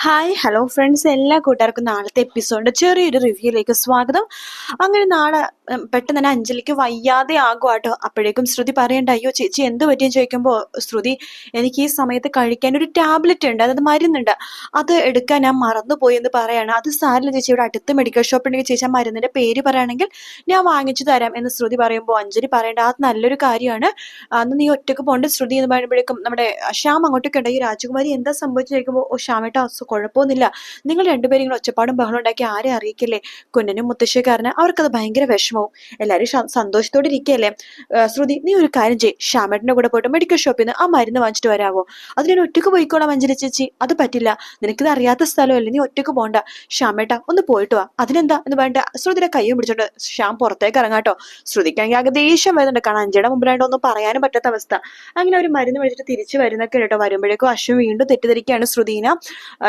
Hi hello friends, എല്ലാ കൂട്ടുകാർക്കും നാളത്തെ എപ്പിസോഡിന്റെ ചെറിയൊരു റിവ്യൂയിലേക്ക് സ്വാഗതം. അങ്ങനെ നാളെ പെട്ടെന്ന് തന്നെ അഞ്ജലിക്ക് വയ്യാതെ ആകുവാട്ടോ. അപ്പോഴേക്കും ശ്രുതി പറയണ്ട, അയ്യോ ചേച്ചി എന്ത് പറ്റിയെന്ന് ചോദിക്കുമ്പോൾ ശ്രുതി, എനിക്ക് ഈ സമയത്ത് കഴിക്കാൻ ഒരു ടാബ്ലറ്റ് ഉണ്ട്, അതായത് മരുന്നുണ്ട്, അത് എടുക്കാൻ ഞാൻ മറന്നുപോയി എന്ന് പറയാണ്. അത് സാരില്ല ചേച്ചി, ഇവിടെ അടുത്ത് മെഡിക്കൽ ഷോപ്പ് ഉണ്ടെങ്കിൽ ചേച്ചി ആ മരുന്നിന്റെ പേര് പറയുകയാണെങ്കിൽ ഞാൻ വാങ്ങിച്ചു തരാം എന്ന് ശ്രുതി പറയുമ്പോൾ അഞ്ജലി പറയണ്ട, അത് നല്ലൊരു കാര്യമാണ്, അന്ന് നീ ഒറ്റക്ക് പോകേണ്ട ശ്രുതി എന്ന് പറയുമ്പോഴേക്കും നമ്മുടെ ശ്യാം അങ്ങോട്ടൊക്കെ ഉണ്ട്. ഈ രാജകുമാരി എന്താ സംഭവിച്ചു ചോദിക്കുമ്പോൾ, ഓ ശ്യാമേട്ടാ കുഴപ്പമൊന്നുമില്ല, നിങ്ങൾ രണ്ടുപേരും ഇങ്ങനെ ഒച്ചപ്പാടും ബഹളം ഉണ്ടാക്കി ആരെ അറിയിക്കില്ലേ, കുഞ്ഞനും മുത്തശ്ശിക്കാരന് അവർക്കത് ഭയങ്കര വിഷമവും, എല്ലാവരും സന്തോഷത്തോടെ ഇരിക്കുകയല്ലേ. ശ്രുതി, നീ ഒരു കാര്യം ചെയ്യ്, ശ്യാമേട്ടൻ്റെ കൂടെ പോയിട്ട് മെഡിക്കൽ ഷോപ്പിൽ നിന്ന് ആ മരുന്ന് വാങ്ങിച്ചിട്ട് വരാവോ. അത് ഞാൻ ഒറ്റക്ക് പോയിക്കോളാം അഞ്ജലി ചേച്ചി. അത് പറ്റില്ല, നിനക്കിത് അറിയാത്ത സ്ഥലമല്ലേ, നീ ഒറ്റക്ക് പോകണ്ട, ശ്യാമേട്ട ഒന്ന് പോയിട്ട് വാ. അതിനെന്താ എന്ന് വേണ്ട ശ്രുതിയുടെ കയ്യും പിടിച്ചോണ്ട് ശ്യാം പുറത്തേക്ക് ഇറങ്ങാട്ടോ. ശ്രുതിക്കാണെങ്കിൽ ആകെ ദേഷ്യം വരുന്നുണ്ട്, കാരണം അഞ്ജയുടെ മുമ്പിലായിട്ട് ഒന്നും പറയാനും പറ്റാത്ത അവസ്ഥ. അങ്ങനെ ഒരു മരുന്ന് മേടിച്ചിട്ട് തിരിച്ചു വരുന്നൊക്കെ കേട്ടോ. വരുമ്പോഴേക്കും അശ്വിൻ വീണ്ടും തെറ്റിദ്ധരിക്കുകയാണ് ശ്രുതിനെ.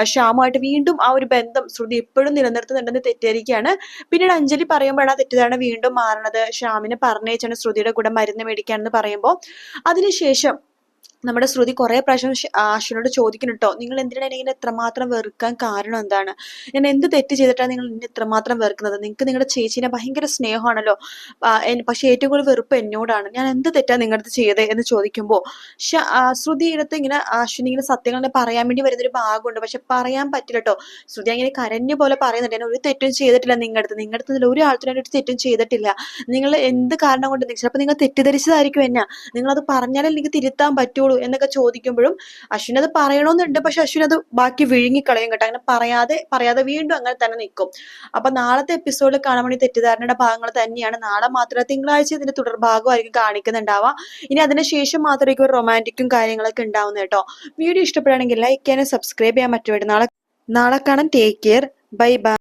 ശ്യാമുമായിട്ട് വീണ്ടും ആ ഒരു ബന്ധം ശ്രുതി ഇപ്പോഴും നിലനിർത്തുന്നുണ്ടെന്ന് തെറ്റിദ്ധരിക്കുകയാണ്. പിന്നീട് അഞ്ജലി പറയുമ്പോഴാണ് ആ തെറ്റിദ്ധാരണ വീണ്ടും മാറണത്. ശ്യാമിനെ പറഞ്ഞേച്ചാണ് ശ്രുതിയുടെ കൂടെ മരുന്ന് മേടിക്കാനെന്ന് പറയുമ്പോൾ അതിനുശേഷം നമ്മുടെ ശ്രുതി കുറെ പ്രാവശ്യം അശ്വിനോട് ചോദിക്കുന്നു കേട്ടോ, നിങ്ങൾ എന്തിനാണ് ഇങ്ങനെ എത്രമാത്രം വെറുക്കാൻ കാരണം എന്താണ്, ഞാൻ എന്ത് തെറ്റ് ചെയ്തിട്ടാണ് നിങ്ങൾ എന്നെ ഇത്രമാത്രം വെറുക്കുന്നത്, നിങ്ങൾക്ക് നിങ്ങളുടെ ചേച്ചീനെ ഭയങ്കര സ്നേഹമാണല്ലോ, പക്ഷെ ഏറ്റവും കൂടുതൽ വെറുപ്പ് എന്നോടാണ്, ഞാൻ എന്ത് തെറ്റാണ് നിങ്ങളുടെ ചെയ്തത് എന്ന് ചോദിക്കുമ്പോൾ ശ്രുതി ഇടത്ത് ഇങ്ങനെ അശ്വിനി ഇങ്ങനെ സത്യങ്ങളെ പറയാൻ വേണ്ടി വരുന്നൊരു ഭാഗമുണ്ട്, പക്ഷെ പറയാൻ പറ്റില്ല കേട്ടോ. ശ്രുതി അങ്ങനെ കരഞ്ഞ പോലെ പറയുന്നുണ്ട്, ഞാൻ ഒരു തെറ്റും ചെയ്തിട്ടില്ല, നിങ്ങളുടെ അടുത്ത് ഒരു ആൾക്കും ഒരു തെറ്റും ചെയ്തിട്ടില്ല, നിങ്ങൾ എന്ത് കാരണം കൊണ്ട് ചിലപ്പോൾ നിങ്ങൾ തെറ്റിദ്ധരിച്ചതായിരിക്കും എന്നാ, നിങ്ങളത് പറഞ്ഞാലേ എനിക്ക് തിരുത്താൻ പറ്റുള്ളൂ എന്നൊക്കെ ചോദിക്കുമ്പോഴും അശ്വിൻ അത് പറയണമെന്നുണ്ട്, പക്ഷെ അശ്വിൻ അത് ബാക്കി വിഴുങ്ങിക്കളയും കേട്ടോ. അങ്ങനെ പറയാതെ വീണ്ടും അങ്ങനെ തന്നെ നിൽക്കും. അപ്പൊ നാളത്തെ എപ്പിസോഡിൽ കാണാൻ വേണ്ടി തെറ്റിദ്ധാരണയുടെ ഭാഗങ്ങൾ തന്നെയാണ്. നാളെ മാത്രമേ, തിങ്കളാഴ്ച ഇതിന്റെ തുടർഭാഗമായിരിക്കും കാണിക്കുന്നുണ്ടാവുക. ഇനി അതിനുശേഷം മാത്രമായിരിക്കും ഒരു റൊമാൻറ്റിക്കും കാര്യങ്ങളൊക്കെ ഉണ്ടാവുന്നത് കേട്ടോ. വീഡിയോ ഇഷ്ടപ്പെടുകയാണെങ്കിൽ ലൈക്ക് ചെയ്യാനും സബ്സ്ക്രൈബ് ചെയ്യാൻ പറ്റുമായിട്ട്. നാളെ കാണാൻ. Take care, bye bye.